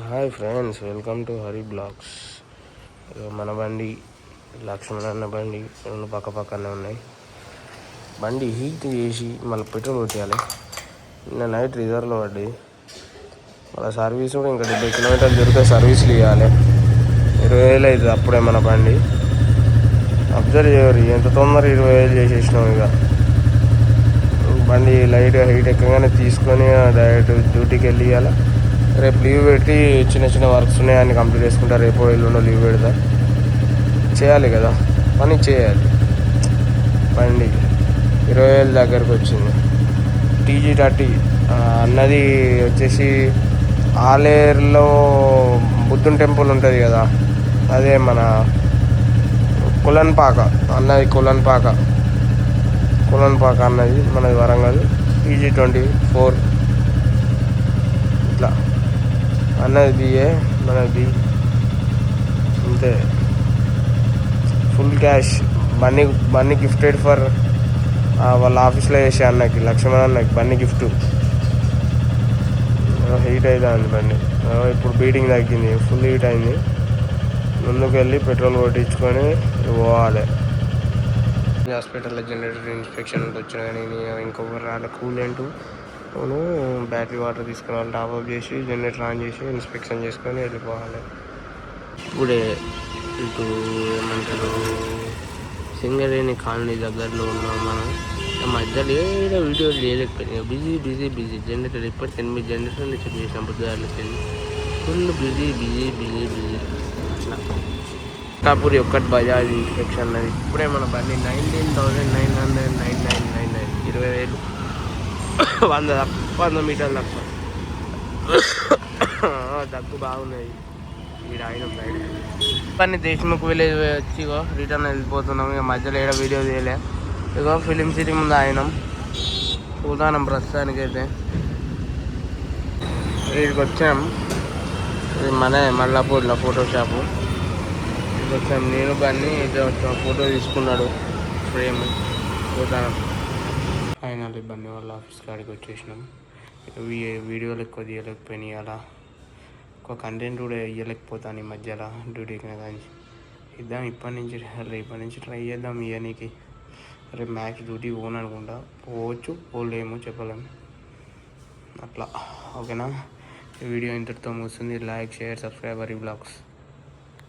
Hi friends, welcome to Hari blogs. మన బండి లక్ష్మణ్ అన్న బండి రెండు పక్కనే ఉన్నాయి. బండి హీట్ చేసి మళ్ళీ పెట్రోల్ కొట్టేయాలి. నిన్న నైట్ రిజర్వ్లో పడ్డి మళ్ళీ సర్వీస్ కూడా ఇంకా 70 కిలోమీటర్లు దొరికితే సర్వీస్లు ఇవ్వాలి. 20,000 అవుతుంది అప్పుడే మన బండి. అబ్జర్వ్ చేయరు ఎంత తొందర 20,000 చేసేసినాం. ఇక బండి లైట్గా హీట్ ఎక్కగానే తీసుకొని డైరెక్ట్ డ్యూటీకి వెళ్ళి ఇవ్వాలి. రేపు లీవ్ పెట్టి చిన్న వర్క్స్ ఉన్నాయి, అన్ని కంప్లీట్ చేసుకుంటా. రేపు ఎల్లుండో లీవ్ పెడతా. చేయాలి కదా, పని చేయాలి. బండి 20,000 దగ్గరకు వచ్చింది. TG30 అన్నది వచ్చేసి ఆలేరులో బుద్ధుని టెంపుల్ ఉంటుంది కదా, అదే మన కులన్పాక అన్నది. కులన్పాక అన్నది మనది వరంగల్. TG24 ఇట్లా అన్నది బిఏ, మనది అంతే. Full cash. Bunny gifted for వాళ్ళ ఆఫీస్లో చేసే అన్నకి, లక్ష్మణ్ అన్నకి బండి గిఫ్ట్. హీట్ అవుతుంది బండి. ఇప్పుడు బీటింగ్ తగ్గింది, ఫుల్ హీట్ అయింది. ముందుకు వెళ్ళి పెట్రోల్ కొట్టించుకొని పోవాలి. హాస్పిటల్లో జనరేటర్ ఇన్స్పెక్షన్ వచ్చినా కానీ ఇంకొకరు రాలే. కూలెంట్ బ్యాటరీ వాటర్ తీసుకురావాలి. టాప్అప్ చేసి జనరేటర్ ఆన్ చేసి ఇన్స్పెక్షన్ చేసుకొని వెళ్ళిపోవాలి. ఇప్పుడే ఇటు ఏమంటారు, సింగరేణి కాలనీ దగ్గరలో ఉన్నాం మనం. మధ్యలో ఏదో వీడియో చేయలేకపోయినా బిజీ జనరేటర్. ఇప్పటికి 8 జనరేటర్లు చెక్ చేసాం పొద్దుగాల. Full busy. అట్లా కాపూరి ఒక్కటి బజాజ్ ఇన్స్పెక్షన్ అది. ఇప్పుడే మన బండి 19,999 20,000 100 మీటర్లు తక్కువ. దగ్గు బాగున్నది. వీడు ఆయన సైడ్ బండి దేశముఖ్ విలేజ్ వచ్చి రిటర్న్ వెళ్ళిపోతున్నాం. ఇక మధ్యలో ఏదో వీడియో తీయలే. ఇగో ఫిలిం సిటీ ముందు ఆయనం పోతానం ప్రస్తుతానికి అయితే. వీడికి వచ్చాం. ఇది మన మల్లాపూర్లో ఫోటో షాపు. వచ్చాం నేను బండి వచ్చాం. ఫోటో తీసుకున్నాడు ఫ్రేమ్. పోతాను ఫైనల్ బండి వాళ్ళ ఆఫీస్ కాడికి వచ్చేసినాం. వీడియోలు ఎక్కువ తీయలేకపోయినాయి. అలా ఒక కంటెంట్ కూడా ఇవ్వలేకపోతాను ఈ మధ్యలో డ్యూటీకి. కానీ ఇద్దాం రేపటి నుంచి ట్రై చేద్దాం ఇవన్నీకి. రేపు మ్యాక్స్ డ్యూటీ పోను అనుకుంటా. పోవచ్చు, పోలేము, చెప్పలేము. అట్లా ఓకేనా. ఈ వీడియో ఇంతటితో ముగిస్తుంది. Like, share, subscribe Hari blogs.